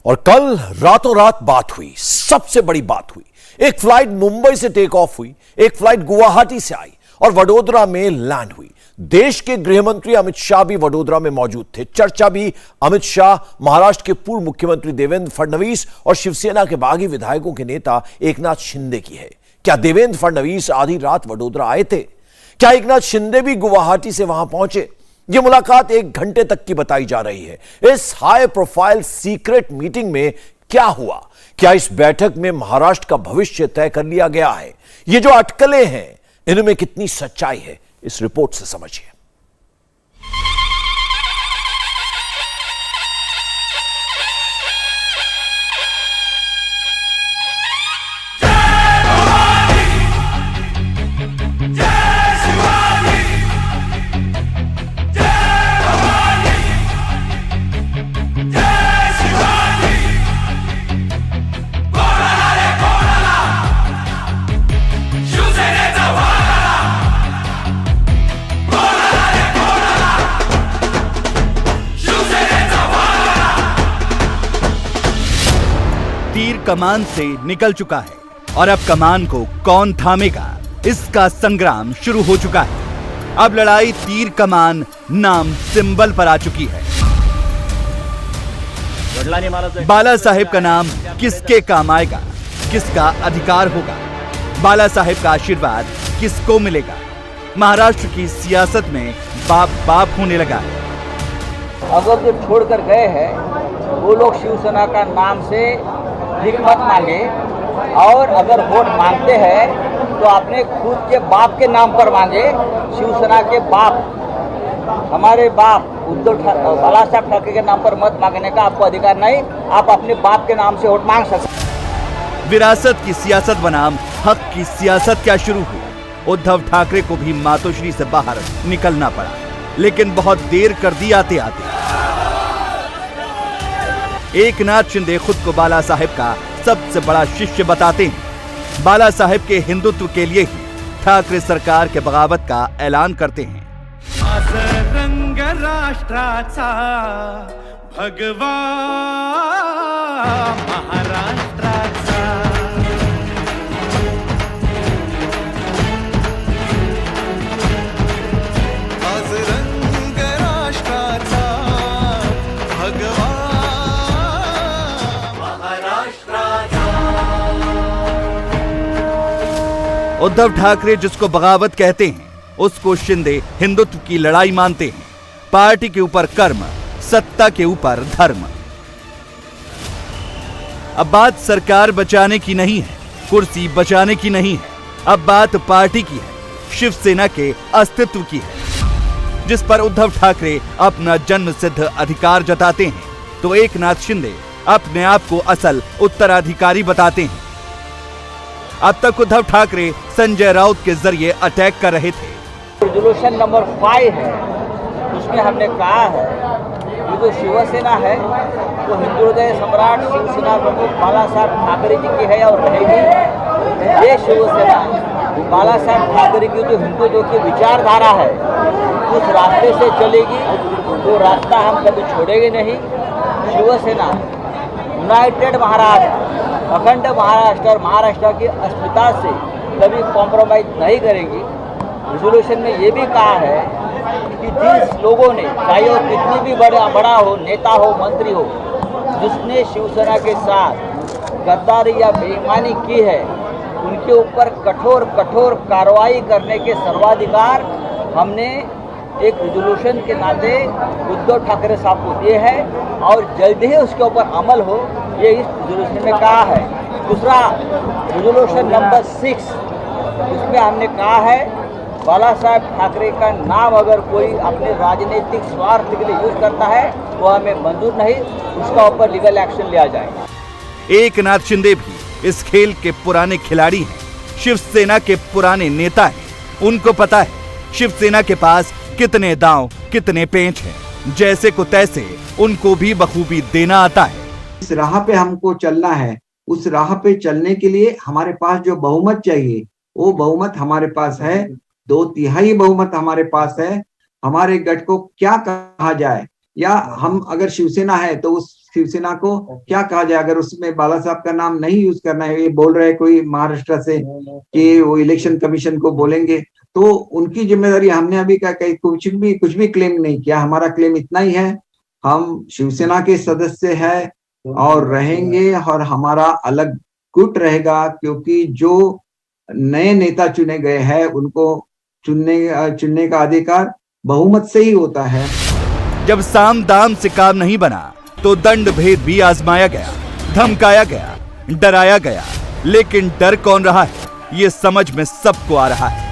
और कल रातों रात बात हुई, सबसे बड़ी बात हुई। एक फ्लाइट मुंबई से टेक ऑफ हुई, एक फ्लाइट गुवाहाटी से आई और वडोदरा में लैंड हुई। देश के गृह मंत्री अमित शाह भी वडोदरा में मौजूद थे। चर्चा भी अमित शाह, महाराष्ट्र के पूर्व मुख्यमंत्री देवेंद्र फडणवीस और शिवसेना के बागी विधायकों के नेता एकनाथ शिंदे की है। क्या देवेंद्र फडणवीस आधी रात वडोदरा आए थे? क्या एकनाथ शिंदे भी गुवाहाटी से वहां पहुंचे? यह मुलाकात 1 घंटे तक की बताई जा रही है। इस हाई प्रोफाइल सीक्रेट मीटिंग में क्या हुआ? क्या इस बैठक में महाराष्ट्र का भविष्य तय कर लिया गया है? ये जो अटकलें हैं, इनमें कितनी सच्चाई है, इस रिपोर्ट से समझिए। तीर कमान से निकल चुका है और अब कमान को कौन थामेगा, इसका संग्राम शुरू हो चुका है। अब लड़ाई तीर कमान नाम सिंबल पर आ चुकी है। बाला साहेब का नाम किसके काम आएगा, किसका अधिकार होगा? बाला साहेब का आशीर्वाद किसको मिलेगा? महाराष्ट्र की सियासत में बाप बाप होने लगा है। अगर जो छोड़कर गए हैं वो लोग शिवसेना का नाम से भीख मत मांगे, और अगर वोट मांगते हैं तो अपने खुद के बाप के नाम पर मांगे। शिवसेना के बाप, हमारे बाप बाला साहेब ठाकरे के नाम पर मत मांगने का आपको अधिकार नहीं। आप अपने बाप के नाम से वोट मांग सकते। विरासत की सियासत बनाम हक की सियासत क्या शुरू हुई? उद्धव ठाकरे को भी मातोश्री से बाहर निकलना पड़ा, लेकिन बहुत देर कर दी आते आते। एकनाथ शिंदे खुद को बाला साहेब का सबसे बड़ा शिष्य बताते हैं। बाला साहेब के हिंदुत्व के लिए ही ठाकरे सरकार के बगावत का ऐलान करते हैं। रंग राष्ट्राचा भगवा महाराष्ट्राचा, आज रंग राष्ट्राचा भगवा उद्धव ठाकरे जिसको बगावत कहते हैं, उसको शिंदे हिंदुत्व की लड़ाई मानते हैं। पार्टी के ऊपर कर्म, सत्ता के ऊपर धर्म। अब बात सरकार बचाने की नहीं है, कुर्सी बचाने की नहीं है। अब बात पार्टी की है, शिवसेना के अस्तित्व की है, जिस पर उद्धव ठाकरे अपना जन्म सिद्ध अधिकार जताते हैं, तो एकनाथ शिंदे अपने आप को असल उत्तराधिकारी बताते हैं। अब तक उद्धव ठाकरे संजय राउत के जरिए अटैक कर रहे थे। रेजोल्यूशन नंबर 5 है, उसमें हमने कहा है कि जो शिवसेना है वो हिंदू हृदय सम्राट शिवसेना प्रमुख बाला साहेब ठाकरे जी की है और रहेगी। ये शिवसेना बाला साहेब ठाकरे की जो हिंदुत्व की विचारधारा है उस रास्ते से चलेगी। वो रास्ता हम कभी छोड़ेंगे नहीं। शिवसेना यूनाइटेड महाराष्ट्र, अखंड महाराष्ट्र और महाराष्ट्र की अस्मिता से कभी कॉम्प्रोमाइज नहीं करेंगी। रेजोल्यूशन में ये भी कहा है कि जिस लोगों ने, चाहे वो कितनी भी बड़ा हो, नेता हो, मंत्री हो, जिसने शिवसेना के साथ गद्दारी या बेईमानी की है, उनके ऊपर कठोर कठोर कार्रवाई करने के सर्वाधिकार हमने एक रेजोल्यूशन के नाते उद्धव ठाकरे साहब को दिए है और जल्द ही उसके ऊपर अमल हो, ये इस रेजोल्यूशन में कहा है। दूसरा रेजोल्यूशन नंबर 6, उसमें हमने कहा है बाला साहेब ठाकरे का नाम अगर कोई अपने राजनीतिक स्वार्थ के लिए यूज करता है तो हमें मंजूर नहीं, उसका ऊपर लीगल एक्शन लिया जाएगा। एकनाथ शिंदे भी इस खेल के पुराने खिलाड़ी हैं, शिवसेना के पुराने नेता हैं। उनको पता है शिवसेना के पास कितने दांव, कितने पेंच हैं। जैसे को तैसे उनको भी बखूबी देना आता है। इस राह पे हमको चलना है, उस राह पे चलने के लिए हमारे पास जो बहुमत चाहिए वो बहुमत हमारे पास है। 2/3 बहुमत हमारे पास है। हमारे गठ को क्या कहा जाए, या हम अगर शिवसेना है तो उस शिवसेना को क्या कहा जाए, अगर उसमें बाला साहब का नाम नहीं यूज करना है, ये बोल रहे कोई महाराष्ट्र से कि वो इलेक्शन कमीशन को बोलेंगे, तो उनकी जिम्मेदारी। हमने अभी क्या कही, कुछ भी क्लेम नहीं किया। हमारा क्लेम इतना ही है, हम शिवसेना के सदस्य हैं और रहेंगे, और हमारा अलग गुट रहेगा, क्योंकि जो नए नेता चुने गए हैं उनको चुनने का अधिकार बहुमत से ही होता है। जब साम दाम से काम नहीं बना तो दंड भेद भी आजमाया गया, धमकाया गया, डराया गया, लेकिन डर कौन रहा है ये समझ में सबको आ रहा है।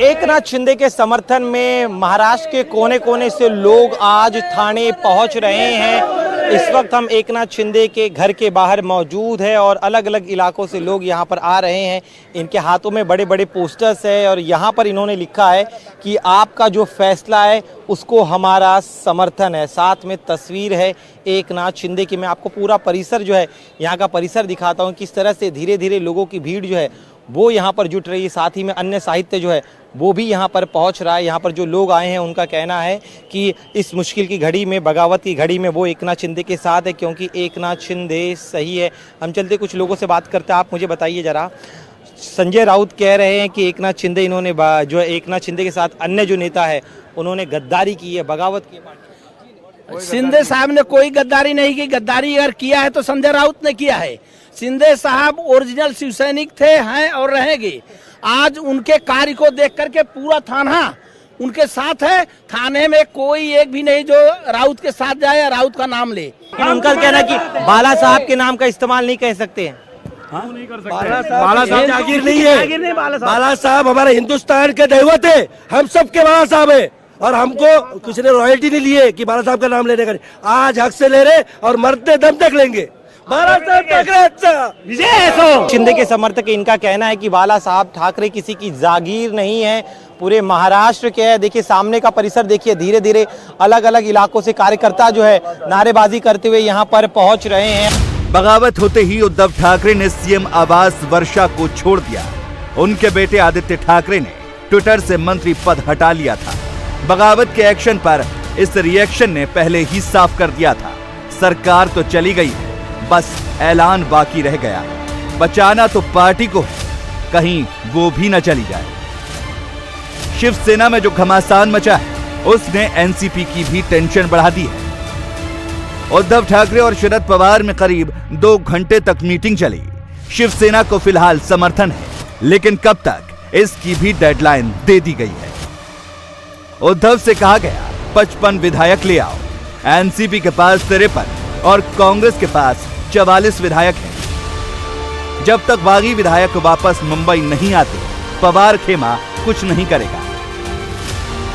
एकनाथ शिंदे के समर्थन में महाराष्ट्र के कोने कोने से लोग आज थाने पहुंच रहे हैं। इस वक्त हम एकनाथ शिंदे के घर के बाहर मौजूद है और अलग अलग इलाकों से लोग यहां पर आ रहे हैं। इनके हाथों में बड़े बड़े पोस्टर्स है और यहां पर इन्होंने लिखा है कि आपका जो फैसला है उसको हमारा समर्थन है। साथ में तस्वीर है एकनाथ शिंदे की। मैं आपको पूरा परिसर जो है यहाँ का परिसर दिखाता हूँ, किस तरह से धीरे धीरे लोगों की भीड़ जो है वो यहाँ पर जुट रही है। साथ ही में अन्य साहित्य जो है वो भी यहाँ पर पहुँच रहा है। यहाँ पर जो लोग आए हैं उनका कहना है कि इस मुश्किल की घड़ी में, बगावत की घड़ी में वो एकनाथ शिंदे के साथ है, क्योंकि एकनाथ शिंदे सही है। हम चलते कुछ लोगों से बात करते हैं। आप मुझे बताइए जरा, संजय राउत कह रहे हैं कि एकनाथ शिंदे इन्होंने जो है एकनाथ शिंदे के साथ अन्य जो नेता है उन्होंने गद्दारी की है, बगावत की है। शिंदे साहब ने कोई गद्दारी नहीं की। गद्दारी अगर किया है तो संजय राउत ने किया है। शिंदे साहब ओरिजिनल शिवसैनिक थे, हैं और रहेंगे। आज उनके कार्य को देख करके पूरा थाना उनके साथ है। थाने में कोई एक भी नहीं जो राउत के साथ जाए या राउत का नाम ले। उनका कहना है कि बाला साहब के नाम का इस्तेमाल नहीं कह सकते हैं। बाला साहब जागीर नहीं है। बाला साहब हमारे हिंदुस्तान के दैवत है, हम सबके बाला साहब है, और हमको किसी ने रॉयल्टी नहीं ली है कि बाला साहब का नाम लेने का। आज हक से ले रहे और मरते दम तक लेंगे। बाला साहब ठाकरे अच्छा। शिंदे के समर्थक इनका कहना है कि बाला साहब ठाकरे किसी की जागीर नहीं है, पूरे महाराष्ट्र के है। देखिए सामने का परिसर देखिए, धीरे धीरे अलग अलग इलाकों से कार्यकर्ता जो है नारेबाजी करते हुए यहाँ पर पहुंच रहे हैं। बगावत होते ही उद्धव ठाकरे ने सीएम आवास वर्षा को छोड़ दिया। उनके बेटे आदित्य ठाकरे ने ट्विटर से मंत्री पद हटा लिया था। बगावत के एक्शन पर इस रिएक्शन ने पहले ही साफ कर दिया था, सरकार तो चली गई है, बस ऐलान बाकी रह गया। बचाना तो पार्टी को है, कहीं वो भी न चली जाए। शिवसेना में जो घमासान मचा है उसने एनसीपी की भी टेंशन बढ़ा दी है। उद्धव ठाकरे और शरद पवार में करीब 2 घंटे तक मीटिंग चली। शिवसेना को फिलहाल समर्थन है, लेकिन कब तक इसकी भी डेडलाइन दे दी गई है। उद्धव से कहा गया 55 विधायक ले आओ। एनसीपी के पास 53 और कांग्रेस के पास 44 विधायक हैं। जब तक बागी विधायक वापस मुंबई नहीं आते, पवार खेमा कुछ नहीं करेगा।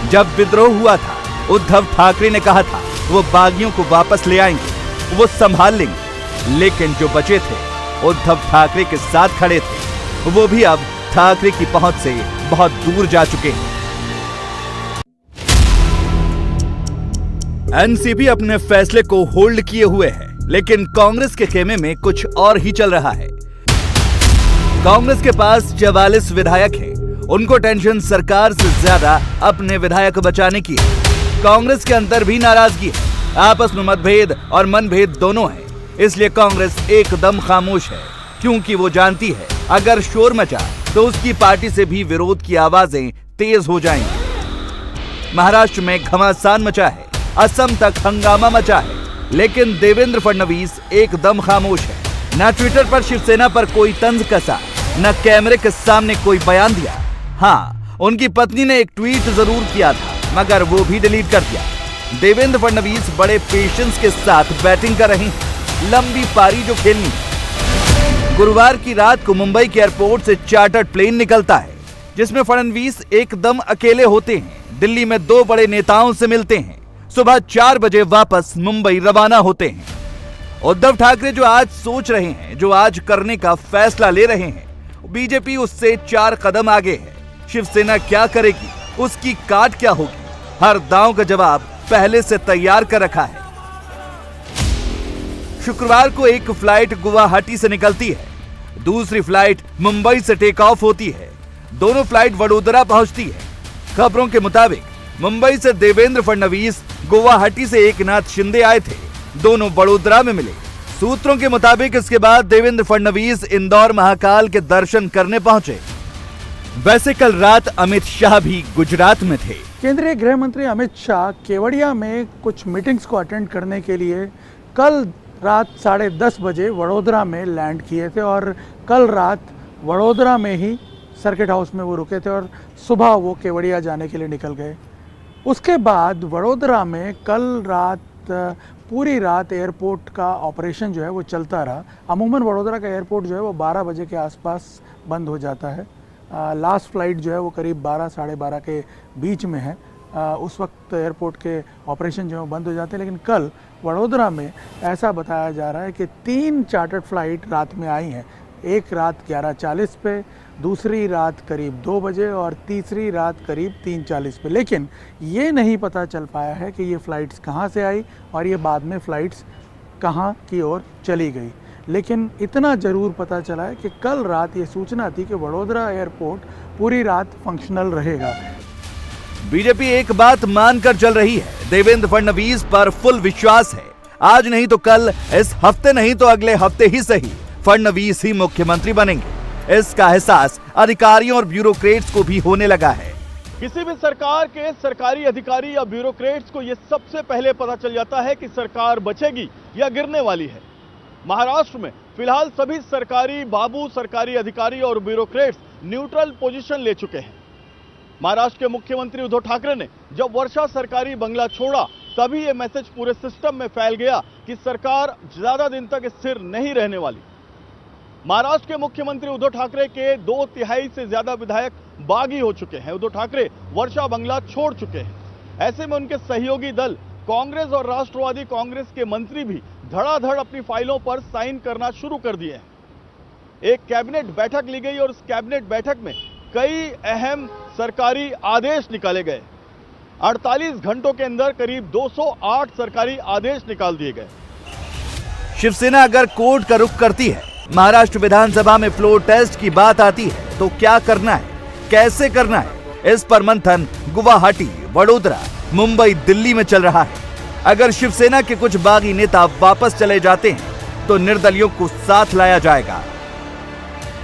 जब विद्रोह हुआ था, उद्धव ठाकरे ने कहा था वो बागियों को वापस ले आएंगे, वो संभाल लेंगे, लेकिन जो बचे थे उद्धव ठाकरे के साथ खड़े थे, वो भी अब ठाकरे की पहुंच से बहुत दूर जा चुके हैं। एनसीपी अपने फैसले को होल्ड किए हुए है, लेकिन कांग्रेस के खेमे में कुछ और ही चल रहा है। कांग्रेस के पास 44 विधायक हैं। उनको टेंशन सरकार से ज्यादा अपने विधायक बचाने की है। कांग्रेस के अंदर भी नाराजगी है, आपस में मतभेद और मनभेद दोनों है। इसलिए कांग्रेस एकदम खामोश है, क्योंकि वो जानती है अगर शोर मचा तो उसकी पार्टी से भी विरोध की आवाजें तेज हो जाएंगी। महाराष्ट्र में घमासान मचा है, असम तक हंगामा मचा है, लेकिन देवेंद्र फडणवीस एकदम खामोश है। न ट्विटर पर शिवसेना पर कोई तंज कसा, न कैमरे के सामने कोई बयान दिया। हाँ, उनकी पत्नी ने एक ट्वीट जरूर किया था, मगर वो भी डिलीट कर दिया। देवेंद्र फडणवीस बड़े पेशेंस के साथ बैटिंग कर रहे हैं, लंबी पारी जो खेलनी। गुरुवार की रात को मुंबई के एयरपोर्ट से चार्टर्ड प्लेन निकलता है, जिसमें फडणवीस एकदम अकेले होते हैं। दिल्ली में 2 बड़े नेताओं से मिलते हैं, सुबह 4 बजे वापस मुंबई रवाना होते हैं। उद्धव ठाकरे जो आज सोच रहे हैं, जो आज करने का फैसला ले रहे हैं, बीजेपी उससे 4 कदम आगे है। शिवसेना क्या करेगी, उसकी काट क्या होगी, हर दांव का जवाब पहले से तैयार कर रखा है। शुक्रवार को एक फ्लाइट गुवाहाटी से निकलती है, दूसरी फ्लाइट मुंबई से टेक ऑफ होती है। दोनों फ्लाइट वडोदरा पहुंचती है। खबरों के मुताबिक मुंबई से देवेंद्र फडणवीस, गुवाहाटी से एकनाथ शिंदे आए थे। दोनों वडोदरा में मिले। सूत्रों के मुताबिक इसके बाद देवेंद्र फडणवीस इंदौर महाकाल के दर्शन करने पहुंचे। वैसे कल रात अमित शाह भी गुजरात में थे। केंद्रीय गृह मंत्री अमित शाह केवड़िया में कुछ मीटिंग्स को अटेंड करने के लिए कल रात 10:30 बजे वडोदरा में लैंड किए थे और कल रात वडोदरा में ही सर्किट हाउस में वो रुके थे और सुबह वो केवड़िया जाने के लिए निकल गए। उसके बाद वडोदरा में कल रात पूरी रात एयरपोर्ट का ऑपरेशन जो है वो चलता रहा। अमूमन वडोदरा का एयरपोर्ट जो है वो 12 बजे के आसपास बंद हो जाता है। लास्ट फ्लाइट जो है वो करीब 12 साढ़े 12 के बीच में है। उस वक्त एयरपोर्ट के ऑपरेशन जो है वो बंद हो जाते हैं। लेकिन कल वडोदरा में ऐसा बताया जा रहा है कि 3 चार्टर्ड फ्लाइट रात में आई हैं। एक रात 11:40 पे, दूसरी रात करीब 2 बजे और तीसरी रात करीब 3:40 पे। लेकिन ये नहीं पता चल पाया है कि ये फ़्लाइट्स कहाँ से आई और ये बाद में फ़्लाइट्स कहाँ की ओर चली गई। लेकिन इतना ज़रूर पता चला है कि कल रात ये सूचना थी कि वडोदरा एयरपोर्ट पूरी रात फंक्शनल रहेगा। बीजेपी एक बात मानकर चल रही है, देवेंद्र फडणवीस पर फुल विश्वास है। आज नहीं तो कल, इस हफ्ते नहीं तो अगले हफ्ते ही सही, फडणवीस ही मुख्यमंत्री बनेंगे। इसका एहसास अधिकारियों और ब्यूरोक्रेट्स को भी होने लगा है। किसी भी सरकार के सरकारी अधिकारी या ब्यूरोक्रेट्स को यह सबसे पहले पता चल जाता है कि सरकार बचेगी या गिरने वाली है। महाराष्ट्र में फिलहाल सभी सरकारी बाबू, सरकारी अधिकारी और ब्यूरोक्रेट्स न्यूट्रल पोजीशन ले चुके हैं। महाराष्ट्र के मुख्यमंत्री उद्धव ठाकरे ने जब वर्षा सरकारी बंगला छोड़ा तभी यह मैसेज पूरे सिस्टम में फैल गया कि सरकार ज्यादा दिन तक स्थिर नहीं रहने वाली। महाराष्ट्र के मुख्यमंत्री उद्धव ठाकरे के 2/3 से ज्यादा विधायक बागी हो चुके हैं। उद्धव ठाकरे वर्षा बंगला छोड़ चुके हैं। ऐसे में उनके सहयोगी दल कांग्रेस और राष्ट्रवादी कांग्रेस के मंत्री भी धड़ाधड़ अपनी फाइलों पर साइन करना शुरू कर दिए हैं। एक कैबिनेट बैठक ली गई और उस कैबिनेट बैठक में कई अहम सरकारी आदेश निकाले गए। 48 घंटों के अंदर करीब 208 सरकारी आदेश निकाल दिए गए। शिवसेना अगर कोर्ट का रुख करती है, महाराष्ट्र विधानसभा में फ्लोर टेस्ट की बात आती है, तो क्या करना है, कैसे करना है, इस पर मंथन गुवाहाटी, वडोदरा, मुंबई, दिल्ली में चल रहा है। अगर शिवसेना के कुछ बागी नेता वापस चले जाते हैं तो निर्दलियों को साथ लाया जाएगा।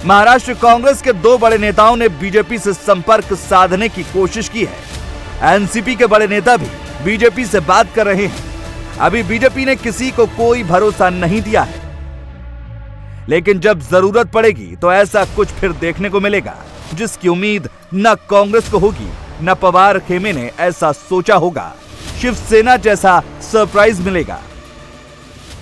महाराष्ट्र कांग्रेस के 2 बड़े नेताओं ने बीजेपी से संपर्क साधने की कोशिश की है। एनसीपी के बड़े नेता भी बीजेपी से बात कर रहे हैं। अभी बीजेपी ने किसी को कोई भरोसा नहीं दिया है, लेकिन जब जरूरत पड़ेगी तो ऐसा कुछ फिर देखने को मिलेगा जिसकी उम्मीद न कांग्रेस को होगी न पवार खेमे ने ऐसा सोचा होगा। शिवसेना जैसा सरप्राइज मिलेगा।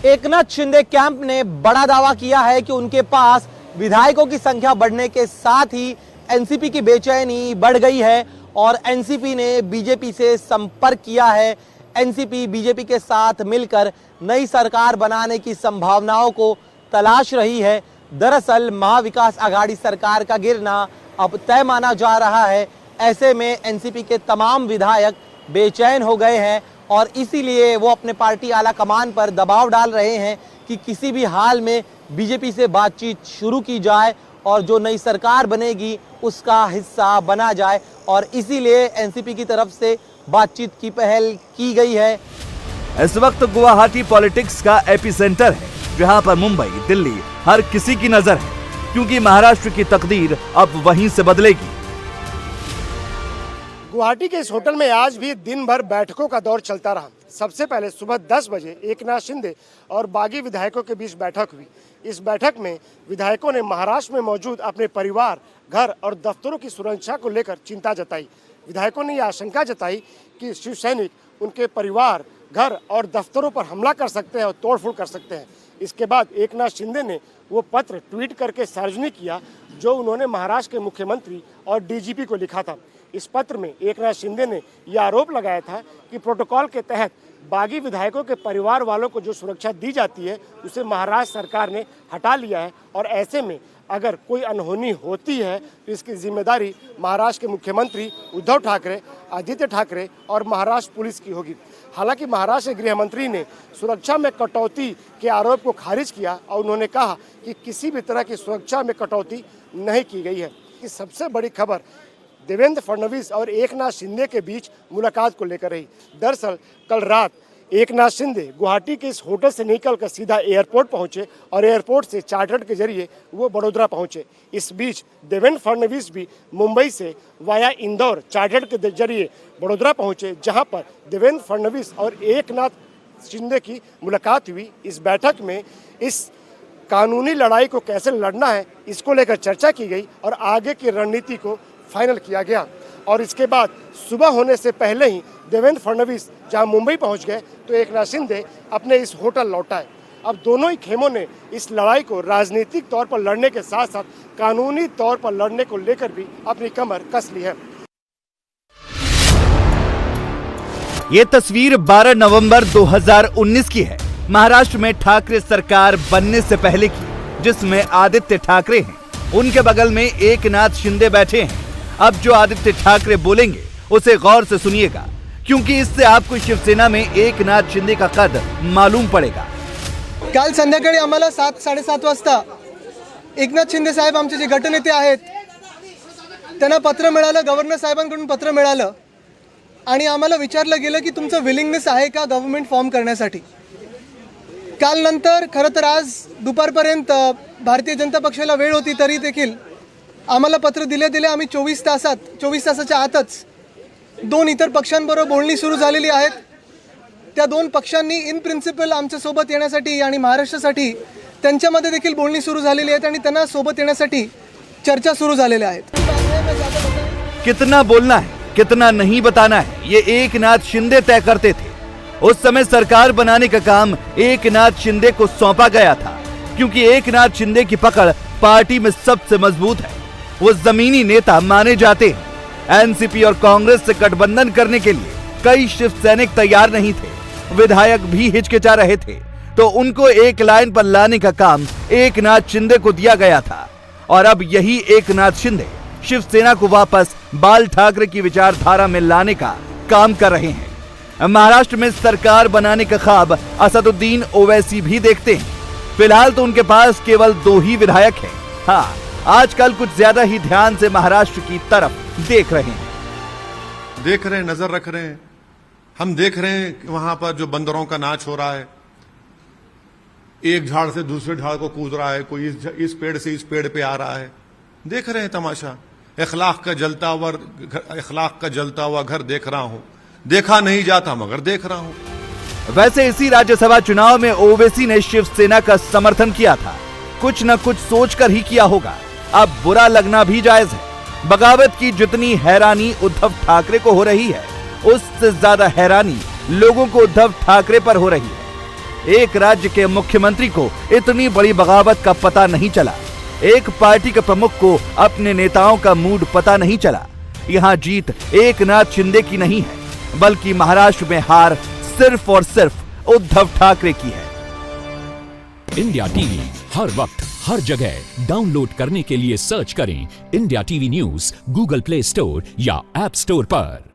एकनाथ शिंदे कैंप ने बड़ा दावा किया है कि उनके पास विधायकों की संख्या बढ़ने के साथ ही एनसीपी की बेचैनी बढ़ गई है और एनसीपी ने बीजेपी से संपर्क किया है। एनसीपी बीजेपी के साथ मिलकर नई सरकार बनाने की संभावनाओं को तलाश रही है। दरअसल महाविकास आघाड़ी सरकार का गिरना अब तय माना जा रहा है। ऐसे में एनसीपी के तमाम विधायक बेचैन हो गए हैं और इसीलिए वो अपने पार्टी आला कमान पर दबाव डाल रहे हैं कि किसी भी हाल में बीजेपी से बातचीत शुरू की जाए और जो नई सरकार बनेगी उसका हिस्सा बना जाए, और इसीलिए एनसीपी की तरफ से बातचीत की पहल की गई है। इस वक्त गुवाहाटी पॉलिटिक्स का एपिसेंटर है, जहां पर मुंबई, दिल्ली हर किसी की नजर है, क्योंकि महाराष्ट्र की तकदीर अब वहीं से बदलेगी। गुवाहाटी के इस होटल में आज भी दिन भर बैठकों का दौर चलता रहा। सबसे पहले सुबह 10 बजे एकनाथ शिंदे और बागी विधायकों के बीच बैठक हुई। इस बैठक में विधायकों ने महाराष्ट्र में मौजूद अपने परिवार, घर और दफ्तरों की सुरक्षा को लेकर चिंता जताई। विधायकों ने यह आशंका जताई कि शिव सैनिक उनके परिवार, घर और दफ्तरों पर हमला कर सकते हैं और तोड़फोड़ कर सकते हैं। इसके बाद एकनाथ शिंदे ने वो पत्र ट्वीट करके सार्वजनिक किया जो उन्होंने महाराष्ट्र के मुख्यमंत्री और डीजीपी को लिखा था। इस पत्र में एकनाथ शिंदे ने यह आरोप लगाया था कि प्रोटोकॉल के तहत बागी विधायकों के परिवार वालों को जो सुरक्षा दी जाती है उसे महाराष्ट्र सरकार ने हटा लिया है, और ऐसे में अगर कोई अनहोनी होती है तो इसकी जिम्मेदारी महाराष्ट्र के मुख्यमंत्री उद्धव ठाकरे, आदित्य ठाकरे और महाराष्ट्र पुलिस की होगी। हालांकि महाराष्ट्र के गृह मंत्री ने सुरक्षा में कटौती के आरोप को खारिज किया और उन्होंने कहा कि किसी भी तरह की सुरक्षा में कटौती नहीं की गई है। कि सबसे बड़ी खबर देवेंद्र फडणवीस और एकनाथ शिंदे के बीच मुलाकात को लेकर रही। दरअसल कल रात एकनाथ शिंदे गुवाहाटी के इस होटल से निकलकर सीधा एयरपोर्ट पहुंचे और एयरपोर्ट से चार्टर्ड के जरिए वो बड़ोदरा पहुंचे। इस बीच देवेंद्र फडणवीस भी मुंबई से वाया इंदौर चार्टर्ड के जरिए बड़ोदरा पहुंचे, जहां पर देवेंद्र फडणवीस और एकनाथ शिंदे की मुलाकात हुई। इस बैठक में इस कानूनी लड़ाई को कैसे लड़ना है इसको लेकर चर्चा की गई और आगे की रणनीति को फाइनल किया गया। और इसके बाद सुबह होने से पहले ही देवेंद्र फडणवीस जहां मुंबई पहुंच गए तो एकनाथ शिंदे अपने इस होटल लौटाए। अब दोनों ही खेमों ने इस लड़ाई को राजनीतिक तौर पर लड़ने के साथ साथ कानूनी तौर पर लड़ने को लेकर भी अपनी कमर कस ली है। ये तस्वीर 12 नवंबर 2019 की है, महाराष्ट्र में ठाकरे सरकार बनने से पहले की, जिसमें आदित्य ठाकरे हैं, उनके बगल में एकनाथ शिंदे बैठे हैं। अब जो आदित्य ठाकरे बोलेंगे उसे गौर से सुनिएगा, क्योंकि इससे आपको शिवसेना में एकनाथ शिंदे का कद मालूम पड़ेगा। काल संध्याकाळी आम्हाला 7-7:30 वाजता एकनाथ शिंदे साहेब आमचे जे गटनेते आहेत त्यांना पत्र मिळालं, गव्हर्नर साहेबांकडून पत्र मिळालं आणि आम्हाला विचारलं गेलं की तुमचं विलिंगनेस आहे का गव्हर्नमेंट फॉर्म करण्यासाठी। काल नंतर खरं तर आज दुपारपर्यंत भारतीय जनता पक्षाला वेळ होती तरी देखील आम्हाला पत्र दिले आम्ही 24 तासाच्या आतच 2 इतर पक्षांबरोबर बोलणी सुरू झालेली आहेत। त्या 2 पक्षांनी इन प्रिन्सिपल आमच्या सोबत येण्यासाठी आणि महाराष्ट्रासाठी त्यांच्यामध्ये देखील बोलणी सुरू झालेली आहेत आणि त्यांना सोबत येण्यासाठी चर्चा सुरू झालेल्या आहेत। कितना बोलना है, कितना नहीं बताना है, ये एकनाथ शिंदे तय करते थे। उस समय सरकार बनाने का काम एकनाथ शिंदे को सौंपा गया था, क्योंकि एकनाथ शिंदे की पकड़ पार्टी में सबसे मजबूत है। वो जमीनी नेता माने जाते हैं। एनसीपी और कांग्रेस से गठबंधन करने के लिए कई शिव सैनिक तैयार नहीं थे, विधायक भी हिचकिचा रहे थे, तो उनको एक लाइन पर लाने का काम एकनाथ शिंदे को दिया गया था। और अब यही एकनाथ शिंदे शिवसेना को वापस बाल ठाकरे की विचारधारा में लाने का काम कर रहे हैं। महाराष्ट्र में सरकार बनाने का ख्वाब असदुद्दीन ओवैसी भी देखते हैं। फिलहाल तो उनके पास केवल 2 ही विधायक हैं। हाँ, आजकल कुछ ज्यादा ही ध्यान से महाराष्ट्र की तरफ देख रहे हैं, नजर रख रहे हैं। हम देख रहे हैं कि वहां पर जो बंदरों का नाच हो रहा है, एक झाड़ से दूसरे झाड़ को कूद रहा है, कोई इस पेड़ से इस पेड़ पे आ रहा है, देख रहे हैं तमाशा। इखलाक का जलता हुआ घर देख रहा हूं, देखा नहीं जाता मगर देख रहा हूं। वैसे इसी राज्यसभा चुनाव में ओवैसी ने शिवसेना का समर्थन किया था, कुछ न कुछ सोचकर ही किया होगा। अब बुरा लगना भी जायज है। बगावत की जितनी हैरानी उद्धव ठाकरे को हो रही है, उससे ज्यादा हैरानी लोगों को उद्धव ठाकरे पर हो रही है। एक राज्य के मुख्यमंत्री को इतनी बड़ी बगावत का पता नहीं चला, एक पार्टी के प्रमुख को अपने नेताओं का मूड पता नहीं चला। यहाँ जीत एकनाथ शिंदे की नहीं है, बल्कि महाराष्ट्र में हार सिर्फ और सिर्फ उद्धव ठाकरे की है। इंडिया टीवी हर वक्त हर जगह डाउनलोड करने के लिए सर्च करें India TV news Google play store या ऐप स्टोर पर।